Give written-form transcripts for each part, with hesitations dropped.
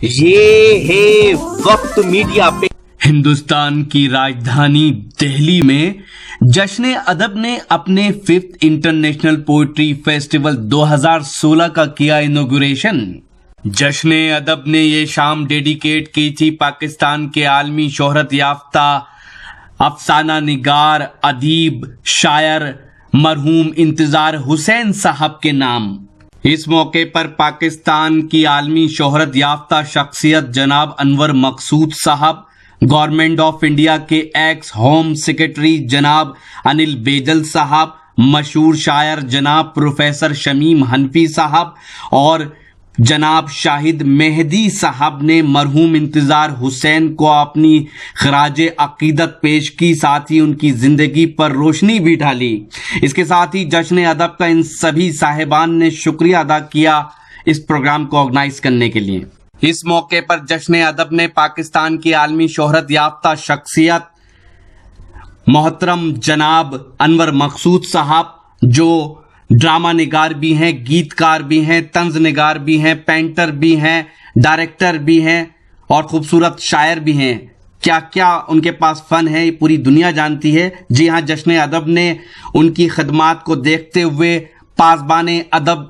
ये है वक्त मीडिया पे। हिंदुस्तान की राजधानी दिल्ली में जश्न अदब ने अपने 5th इंटरनेशनल पोएट्री फेस्टिवल 2016 का किया इनॉग्रेशन। जश्न अदब ने ये शाम डेडिकेट की थी पाकिस्तान के आलमी शोहरत याफ्ता अफसाना निगार, अदीब, शायर मरहूम इंतजार हुसैन साहब के नाम। इस मौके पर पाकिस्तान की आलमी शोहरत याफ्ता शख्सियत जनाब अनवर मकसूद साहब, गवर्नमेंट ऑफ इंडिया के एक्स होम सेक्रेटरी जनाब अनिल बेजल साहब, मशहूर शायर जनाब प्रोफेसर शमीम हनफी साहब और जनाब शाहिद मेहदी साहब ने मरहूम इंतजार हुसैन को अपनी खराजे अकीदत पेश की, साथ ही उनकी जिंदगी पर रोशनी भी डाली। इसके साथ ही जश्न अदब का इन सभी साहिबान ने शुक्रिया अदा किया इस प्रोग्राम को ऑर्गेनाइज करने के लिए। इस मौके पर जश्न अदब ने पाकिस्तान की आलमी शोहरत याफ्ता शख्सियत मोहतरम जनाब अनवर मकसूद साहब, जो ड्रामा निगार भी हैं, गीतकार भी हैं, तंज निगार भी हैं, पेंटर भी हैं, डायरेक्टर भी हैं और खूबसूरत शायर भी हैं। क्या क्या उनके पास फन है ये पूरी दुनिया जानती है। जी हाँ, जश्न अदब ने उनकी खदमात को देखते हुए पासबान अदब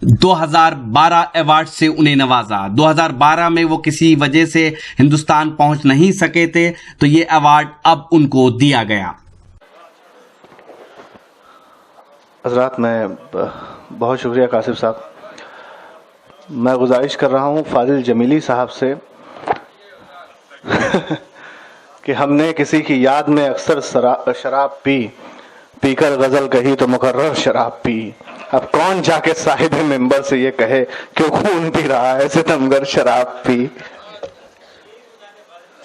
2012 अवार्ड से उन्हें नवाजा। 2012 में वो किसी वजह से हिंदुस्तान पहुंच नहीं सके थे, तो ये अवार्ड अब उनको दिया गया। हज़रात, मैं बहुत शुक्रिया कासिफ साहब। मैं गुजारिश कर रहा हूँ फाजिल जमीली साहब से कि हमने किसी की याद में अक्सर शराब पीकर गज़ल कही तो मुकर्रर शराब पी। अब कौन जाके साहिब मिंबर से ये कहे क्यों खून पी रहा है सितमगर शराब पी।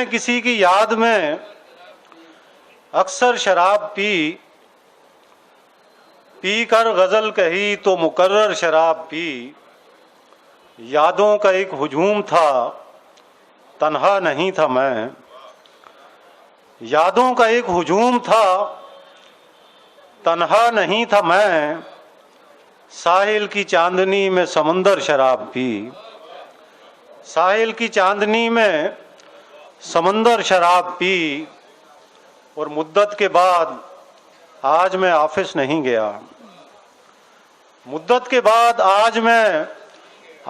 किसी की याद में अक्सर शराब पी कर गज़ल कही तो मुकर्रर शराब पी। यादों का एक हुजूम था, तन्हा नहीं था मैं। यादों का एक हुजूम था, तन्हा नहीं था मैं। साहिल की चांदनी में समंदर शराब पी। साहिल की चांदनी में समंदर शराब पी। और मुद्दत के बाद आज मैं ऑफिस नहीं गया। मुद्दत के बाद आज मैं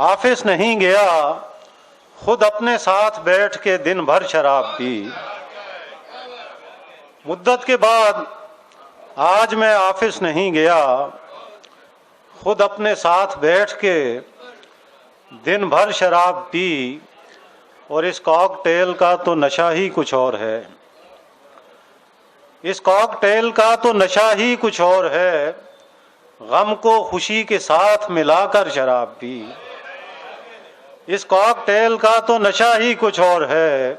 ऑफिस नहीं गया। खुद अपने साथ बैठ के दिन भर शराब पी। मुद्दत के बाद आज मैं ऑफिस नहीं गया। खुद अपने साथ बैठ के दिन भर शराब पी। और इस कॉकटेल का तो नशा ही कुछ और है। इस कॉकटेल का तो नशा ही कुछ और है। गम को खुशी के साथ मिलाकर शराब पी। इस कॉकटेल का तो नशा ही कुछ और है।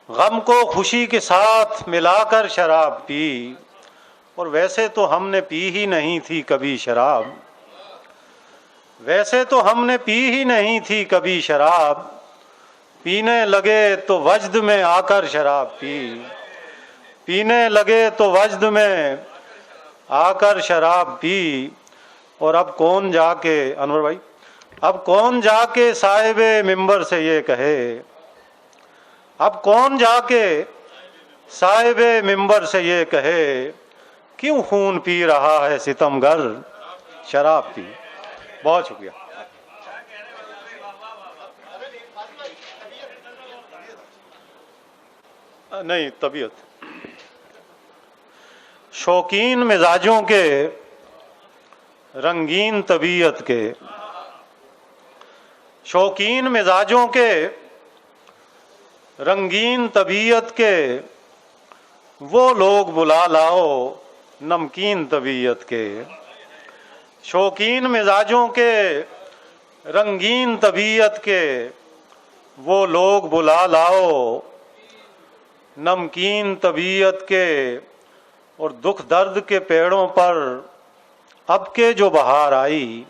गम को खुशी के साथ मिलाकर शराब पी। और वैसे तो हमने पी ही नहीं थी कभी शराब। वैसे तो हमने पी ही नहीं थी कभी शराब। पीने लगे तो वजद में आकर शराब पी। पीने लगे तो वजद में आकर शराब पी। और अब कौन जाके, अनवर भाई, अब कौन जाके साहिबे मिंबर से ये कहे। अब कौन जाके साहिबे मिंबर से ये कहे क्यों खून पी रहा है सितमगर शराब पी। बहुत शुक्रिया। नहीं, तबीयत शौकीन मिजाजों के रंगीन तबीयत के। शौकीन मिजाजों के रंगीन तबीयत के वो लोग बुला लाओ नमकीन तबीयत के। शौकीन मिजाजों के रंगीन तबीयत के वो लोग बुला लाओ नमकीन तबीयत के। और दुख दर्द के पेड़ों पर अब के जो बहार आई।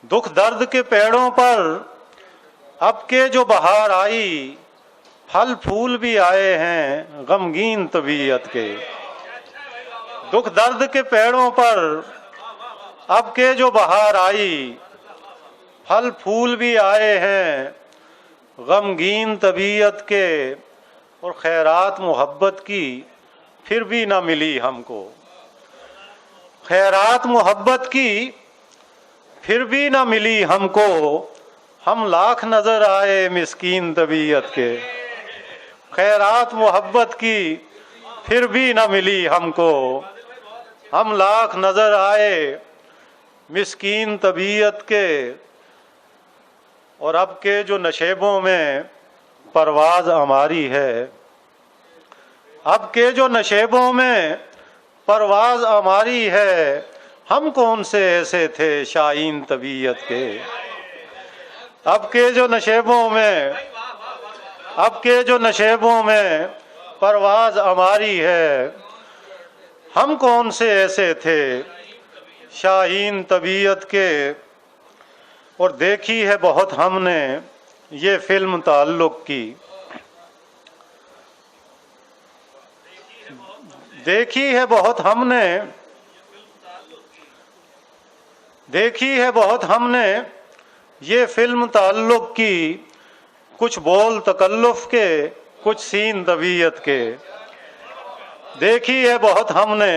दुख दर्द के पेड़ों पर अब के जो बहार आई। फल फूल भी आए हैं गमगीन तबीयत के। दुख दर्द के पेड़ों पर अब के जो बहार आई। फल फूल भी आए हैं गमगीन तबीयत के, और खैरात मोहब्बत की फिर भी ना मिली हमको। खैरात मोहब्बत की फिर भी ना मिली हमको, हम लाख नजर आए मिस्कीन तबीयत के। खैरात मोहब्बत की फिर भी ना मिली हमको, हम लाख नजर आए मिस्कीन तबीयत के। और अब के जो नशेबों में परवाज हमारी है, अब के जो नशेबों में परवाज हमारी है, हम कौन से ऐसे थे शाहीन तबीयत के। अब के जो नशेबों में, अब के जो नशेबों में परवाज हमारी है, हम कौन से ऐसे थे शाहीन तबीयत के। और देखी है बहुत हमने ये फिल्म ताल्लुक की, देखी है बहुत हमने, देखी है बहुत हमने ये फिल्म ताल्लुक की। कुछ बोल तकल्लुफ के, कुछ सीन तबीयत के। देखी है बहुत हमने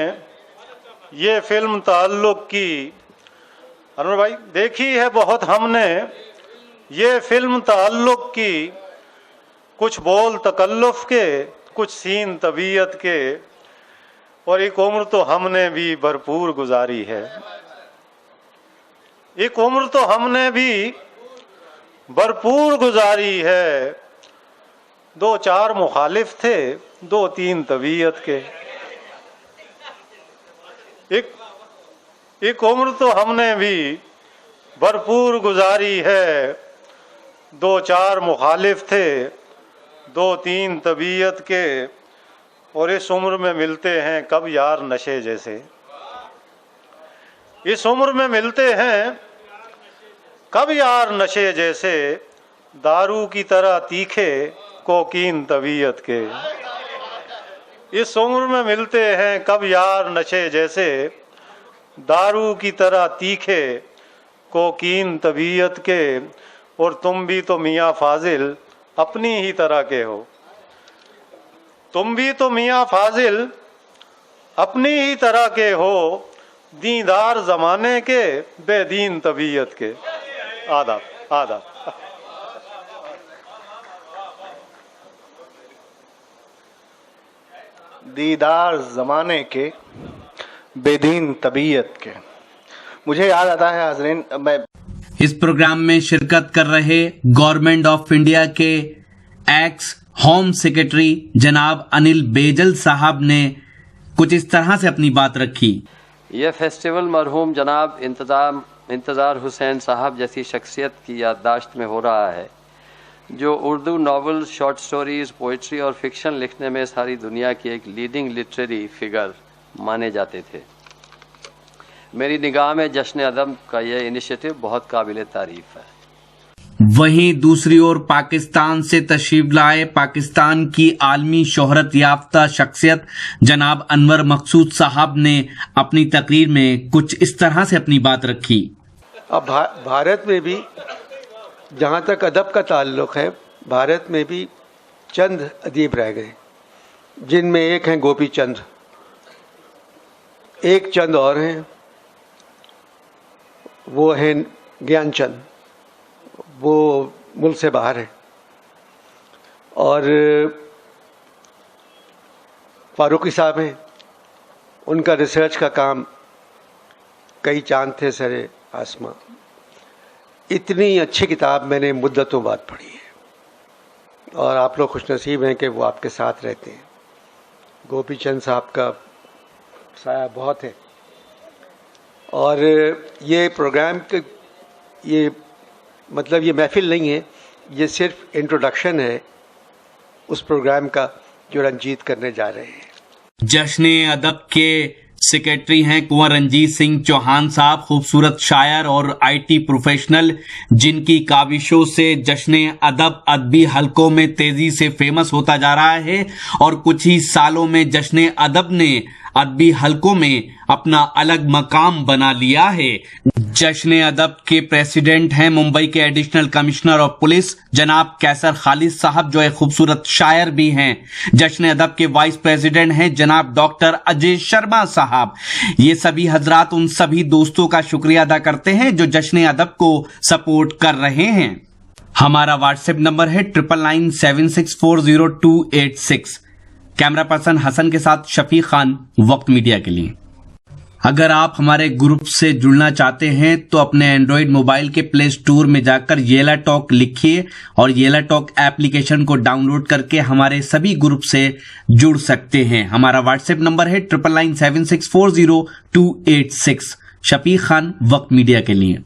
ये फिल्म ताल्लुक की। अनवर भाई, देखी है बहुत हमने ये फिल्म ताल्लुक की। कुछ बोल तकल्लुफ के, कुछ सीन तबीयत के। और एक उम्र तो हमने भी भरपूर गुजारी है, एक उम्र तो हमने भी भरपूर गुजारी है। दो चार मुखालिफ थे, दो तीन तबीयत के। एक उम्र तो हमने भी भरपूर गुजारी है। दो चार मुखालिफ थे, दो तीन तबीयत के। और इस उम्र में मिलते हैं कब यार नशे जैसे, इस उम्र में मिलते हैं कब यार नशे जैसे। दारू की तरह तीखे कोकीन तबीयत के। इस उम्र में मिलते हैं कब यार नशे जैसे। दारू की तरह तीखे कोकीन तबीयत के। और तुम भी तो मियाँ फाजिल अपनी ही तरह के हो, तुम भी तो मियाँ फाजिल अपनी ही तरह के हो। दीदार जमाने के, बेदीन तबीयत के। आदाब आदाब। दीदार जमाने के, बेदीन तबीयत के। मुझे याद आता है हाज़रीन, मैं इस प्रोग्राम में शिरकत कर रहे गवर्नमेंट ऑफ इंडिया के एक्स होम सेक्रेटरी जनाब अनिल बेजल साहब ने कुछ इस तरह से अपनी बात रखी। यह फेस्टिवल मरहूम जनाब इंतज़ार हुसैन साहब जैसी शख्सियत की याददाश्त में हो रहा है, जो Urdu novel, short stories, poetry और फिक्शन लिखने में सारी दुनिया की एक लीडिंग लिटरेरी फिगर माने जाते थे। मेरी निगाह में जश्न अदब का यह इनिशिएटिव बहुत काबिल तारीफ है। वहीं दूसरी ओर पाकिस्तान से तशरीफ लाए पाकिस्तान की आलमी शोहरत याफ्ता शख्सियत जनाब अनवर मकसूद साहब ने अपनी तकरीर में कुछ इस तरह से अपनी बात रखी। अब भारत में भी जहाँ तक अदब का ताल्लुक़ है, भारत में भी चंद अदीब रह गए, जिनमें एक हैं गोपी चंद, एक चंद और हैं, वो हैं ज्ञानचंद, वो मुल्क से बाहर है। और फारूकी साहब हैं, उनका रिसर्च का काम कई चांद थे सरे आसमां। इतनी अच्छी किताब मैंने मुद्दतों बाद पढ़ी है और आप लोग खुशनसीब हैं कि वो आपके साथ रहते हैं। गोपी चंद साहब का साया बहुत है। और ये प्रोग्राम के ये मतलब ये महफिल नहीं है, ये सिर्फ इंट्रोडक्शन है उस प्रोग्राम का जो रंजीत करने जा रहे हैं। जश्न अदब के सेक्रेटरी हैं कुंवर रंजीत सिंह चौहान साहब, खूबसूरत शायर और आईटी प्रोफेशनल, जिनकी काविशों से जश्न अदब अदबी हलकों में तेजी से फेमस होता जा रहा है और कुछ ही सालों में जश्न अदब ने अदबी हलकों में अपना अलग मकाम बना लिया है। जश्न अदब के प्रेसिडेंट हैं मुंबई के एडिशनल कमिश्नर ऑफ पुलिस जनाब कैसर खालिद साहब, जो एक खूबसूरत शायर भी हैं। जश्न अदब के वाइस प्रेसिडेंट हैं जनाब डॉक्टर अजय शर्मा साहब। ये सभी हजरात उन सभी दोस्तों का शुक्रिया अदा करते हैं जो जश्न अदब को सपोर्ट कर रहे हैं। हमारा व्हाट्सएप नंबर है 9997640286। कैमरा पर्सन हसन के साथ शफीक खान, वक्त मीडिया के लिए। अगर आप हमारे ग्रुप से जुड़ना चाहते हैं तो अपने एंड्रॉइड मोबाइल के प्ले स्टोर में जाकर येला टॉक लिखिए और येला टॉक एप्लीकेशन को डाउनलोड करके हमारे सभी ग्रुप से जुड़ सकते हैं। हमारा व्हाट्सएप नंबर है 9997640286। शफीक खान, वक्त मीडिया के लिए।